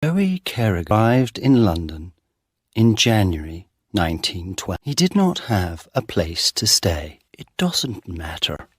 Joey Kerrigan arrived in London in January 1912. He did not have a place to stay. It doesn't matter,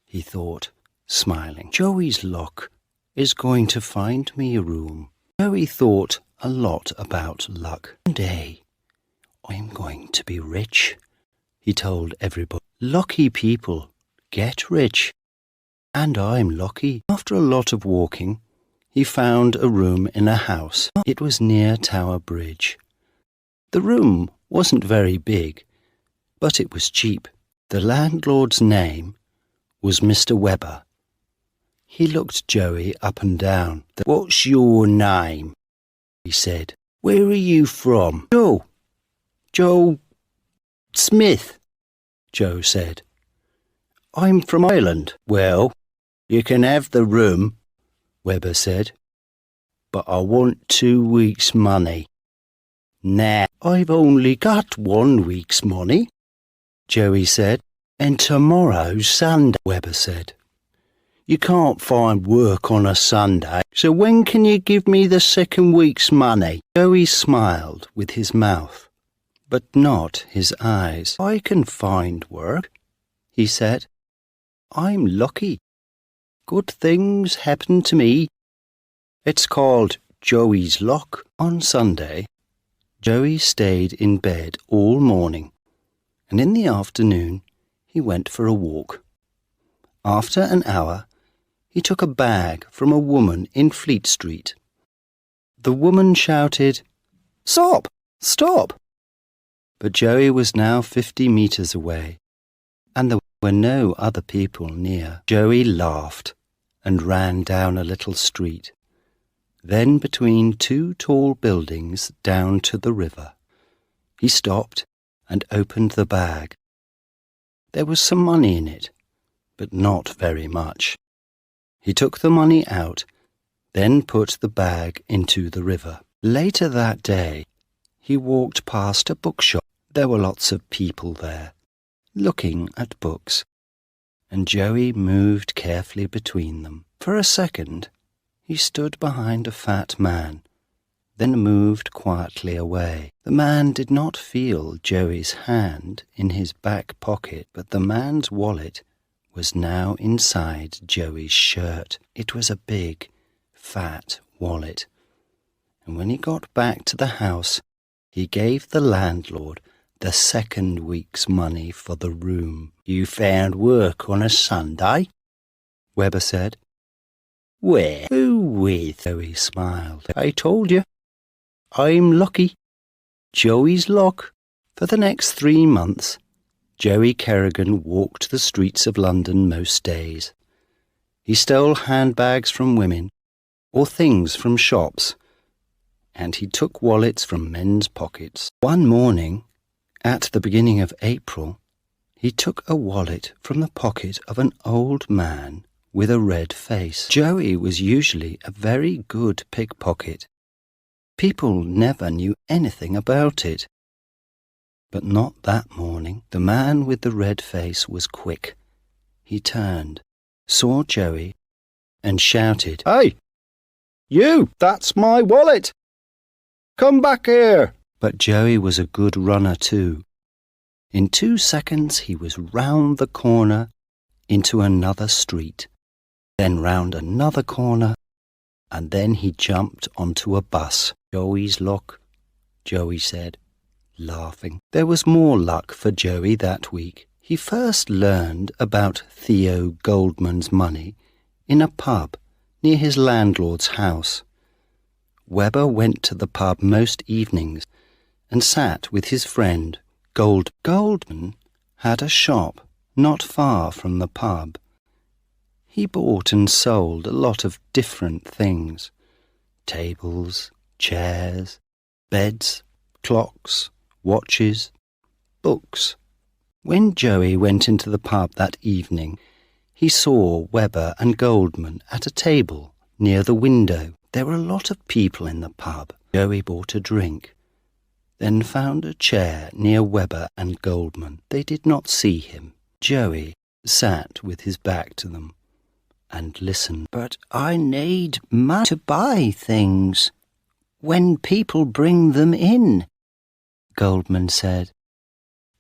he thought, smiling. Joey's luck is going to find me a room. Joey thought a lot about luck. One day, I'm going to be rich, he told everybody. Lucky people get rich, and I'm lucky. After a lot of walking, he found a room in a house. It was near Tower Bridge. The room wasn't very big, but it was cheap. The landlord's name was Mr. Webber. He looked Joey up and down. What's your name? He said. Where are you from? Joe Smith, Joe said. I'm from Ireland. Well, you can have the room, Webber said, but I want 2 weeks' money. Nah, I've only got 1 week's money, Joey said. And tomorrow's Sunday, Webber said. You can't find work on a Sunday, so when can you give me the 2nd week's money? Joey smiled with his mouth, but not his eyes. I can find work, he said. I'm lucky. Good things happen to me. It's called Joey's luck. On Sunday, Joey stayed in bed all morning, and in the afternoon he went for a walk. After an hour, he took a bag from a woman in Fleet Street. The woman shouted, "Stop! Stop!" But Joey was now 50 meters away, and there were no other people near. Joey laughed and ran down a little street, then between 2 tall buildings down to the river. He stopped and opened the bag. There was some money in it, but not very much. He took the money out, then put the bag into the river. Later that day, he walked past a bookshop. There were lots of people there, looking at books, and Joey moved carefully between them. For a second, he stood behind a fat man, then moved quietly away. The man did not feel Joey's hand in his back pocket, but the man's wallet was now inside Joey's shirt. It was a big, fat wallet. And when he got back to the house, he gave the landlord the 2nd week's money for the room. You found work on a Sunday? Webber said. Where? Who with? Joey smiled. I told you. I'm lucky. Joey's luck. For the next 3 months, Joey Kerrigan walked the streets of London most days. He stole handbags from women or things from shops, and he took wallets from men's pockets. One morning, at the beginning of April, he took a wallet from the pocket of an old man with a red face. Joey was usually a very good pickpocket. People never knew anything about it. But not that morning. The man with the red face was quick. He turned, saw Joey, and shouted, Hey! You! That's my wallet! Come back here! But Joey was a good runner too. In 2 seconds he was round the corner into another street, then round another corner, and then he jumped onto a bus. Joey's luck, Joey said, laughing. There was more luck for Joey that week. He first learned about Theo Goldman's money in a pub near his landlord's house. Webber went to the pub most evenings and sat with his friend Goldman had a shop not far from the pub. He bought and sold a lot of different things: tables, chairs, beds, clocks, watches, books. When Joey went into the pub that evening, he saw Webber and Goldman at a table near the window. There were a lot of people in the pub. Joey bought a drink, then found a chair near Webber and Goldman. They did not see him. Joey sat with his back to them and listened. But I need money to buy things, when people bring them in, Goldman said.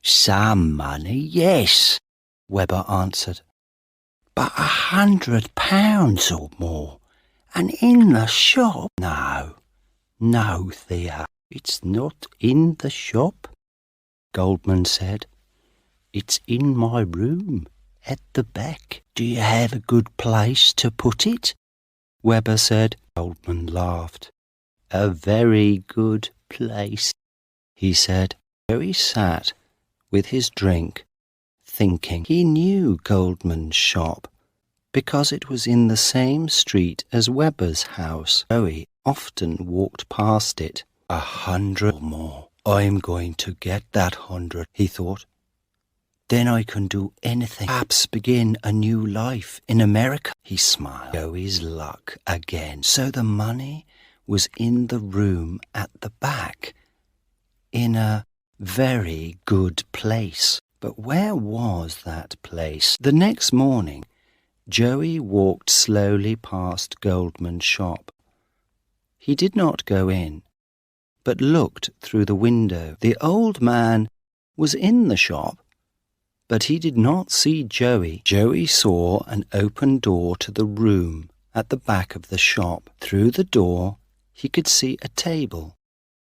Some money, yes, Webber answered. But £100 or more, and in the shop? No, Thea, it's not in the shop, Goldman said. It's in my room, at the back. Do you have a good place to put it? Webber said. Goldman laughed. A very good place, he said. Joey sat with his drink, thinking. He knew Goldman's shop because it was in the same street as Webber's house. Joey often walked past it. 100 or more. I'm going to get that 100, he thought. Then I can do anything. Perhaps begin a new life in America. He smiled. Joey's luck again. So the money was in the room at the back, in a very good place. But where was that place? The next morning, Joey walked slowly past Goldman's shop. He did not go in, but looked through the window. The old man was in the shop, but he did not see Joey. Joey saw an open door to the room at the back of the shop. Through the door, he could see a table,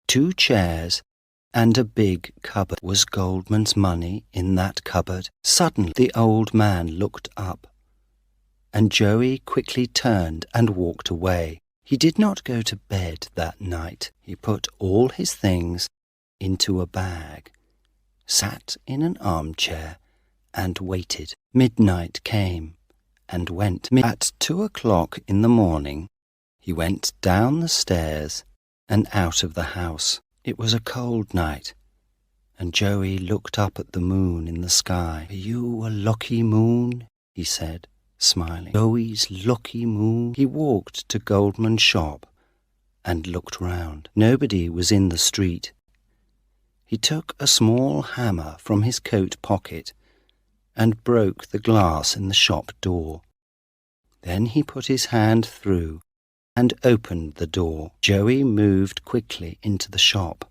2 chairs, and a big cupboard. Was Goldman's money in that cupboard? Suddenly, the old man looked up, and Joey quickly turned and walked away. He did not go to bed that night. He put all his things into a bag, sat in an armchair, and waited. Midnight came and went. At 2 o'clock in the morning, he went down the stairs and out of the house. It was a cold night, and Joey looked up at the moon in the sky. Are you a lucky moon? He said, smiling. Joey's lucky moon. He walked to Goldman's shop and looked round. Nobody was in the street. He took a small hammer from his coat pocket and broke the glass in the shop door. Then he put his hand through and opened the door. Joey moved quickly into the shop.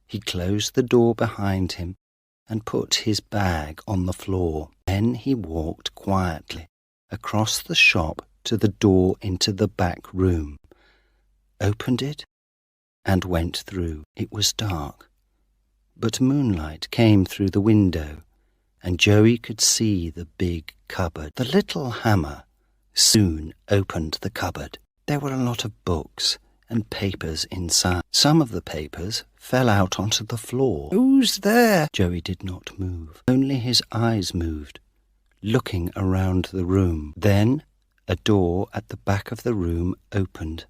He closed the door behind him and put his bag on the floor. Then he walked quietly across the shop to the door into the back room, opened it, and went through. It was dark, but moonlight came through the window, and Joey could see the big cupboard. The little hammer soon opened the cupboard. There were a lot of books and papers inside. Some of the papers fell out onto the floor. Who's there? Joey did not move. Only his eyes moved, looking around the room. Then a door at the back of the room opened,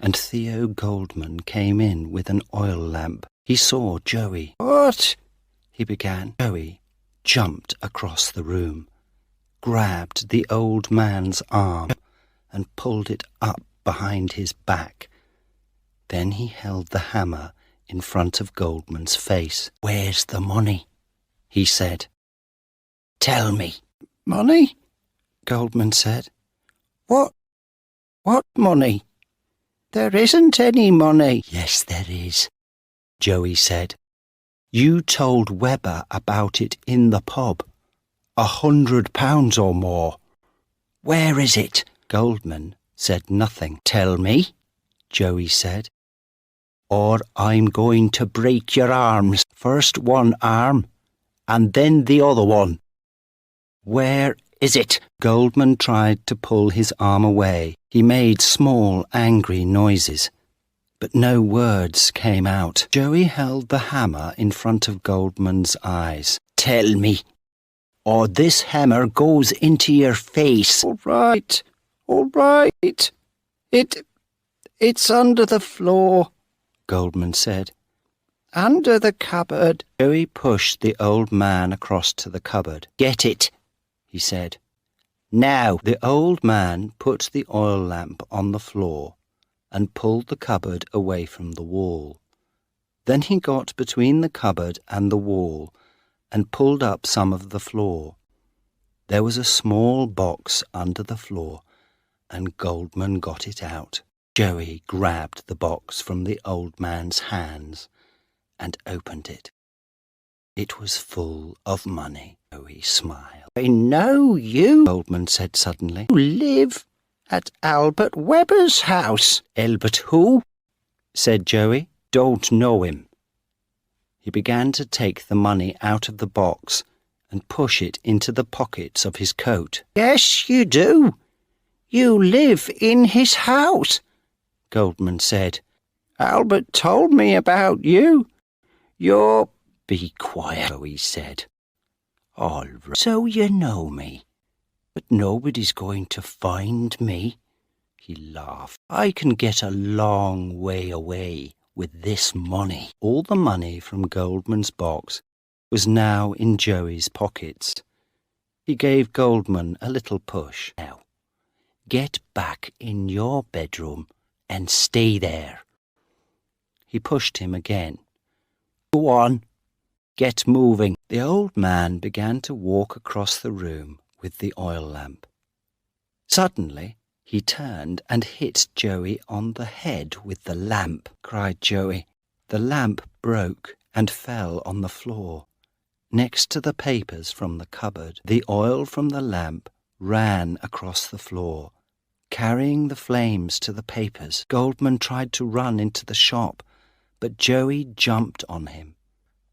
and Theo Goldman came in with an oil lamp. He saw Joey. What? He began. Joey jumped across the room, grabbed the old man's arm, and pulled it up behind his back. Then he held the hammer in front of Goldman's face. Where's the money? He said. Tell me. Money? Goldman said. What money? There isn't any money. Yes, there is, Joey said. You told Webber about it in the pub. £100 or more. Where is it? Goldman said nothing. Tell me, Joey said, or I'm going to break your arms. First one arm, and then the other one. Where is it? Goldman tried to pull his arm away. He made small, angry noises, but no words came out. Joey held the hammer in front of Goldman's eyes. Tell me, or this hammer goes into your face. All right. It's under the floor, Goldman said. Under the cupboard. Joey pushed the old man across to the cupboard. Get it, he said. Now. The old man put the oil lamp on the floor and pulled the cupboard away from the wall. Then he got between the cupboard and the wall and pulled up some of the floor. There was a small box under the floor, and Goldman got it out. Joey grabbed the box from the old man's hands and opened it. It was full of money. Joey smiled. "I know you," Goldman said suddenly. "You live at Albert Weber's house." "Albert who?" said Joey. "Don't know him." He began to take the money out of the box and push it into the pockets of his coat. "Yes, you do. You live in his house," Goldman said. "Albert told me about you. You're—" "Be quiet," Joey said. "All right. So you know me, but nobody's going to find me." He laughed. "I can get a long way away with this money." All the money from Goldman's box was now in Joey's pockets. He gave Goldman a little push. "Now, get back in your bedroom and stay there." He pushed him again. "Go on, get moving." The old man began to walk across the room with the oil lamp. Suddenly, he turned and hit Joey on the head with the lamp. Cried Joey. The lamp broke and fell on the floor, next to the papers from the cupboard. The oil from the lamp ran across the floor, carrying the flames to the papers. Goldman tried to run into the shop, but Joey jumped on him,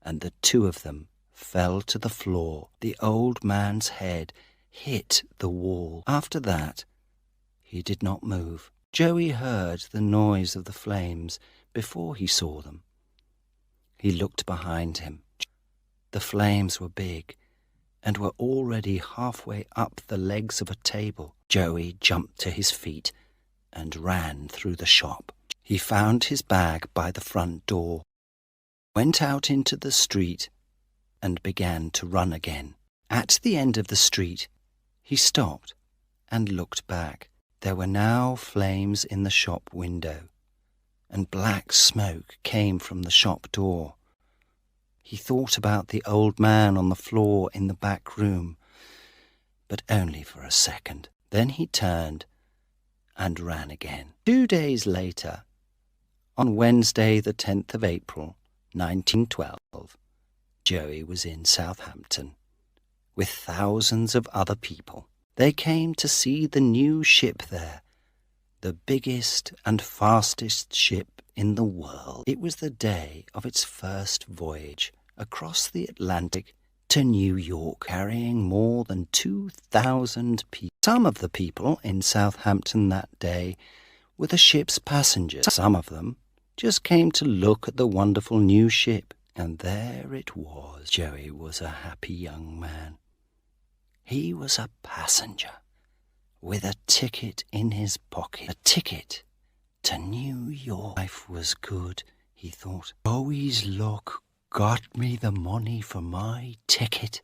and the two of them fell to the floor. The old man's head hit the wall. After that, he did not move. Joey heard the noise of the flames before he saw them. He looked behind him. The flames were big and were already halfway up the legs of a table. Joey jumped to his feet and ran through the shop. He found his bag by the front door, went out into the street, and began to run again. At the end of the street, he stopped and looked back. There were now flames in the shop window, and black smoke came from the shop door. He thought about the old man on the floor in the back room, but only for a second. Then he turned and ran again. 2 days later, on Wednesday the 10th of April, 1912, Joey was in Southampton with thousands of other people. They came to see the new ship there, the biggest and fastest ship in the world. It was the day of its first voyage across the Atlantic to New York, carrying more than 2,000 people. Some of the people in Southampton that day were the ship's passengers. Some of them just came to look at the wonderful new ship. And there it was. Joey was a happy young man. He was a passenger with a ticket in his pocket. A ticket to New York. Life was good, he thought. Joey's luck got me the money for my ticket,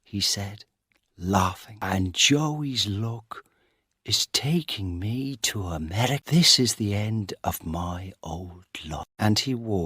he said, laughing. And Joey's luck is taking me to America. This is the end of my old life. And he walked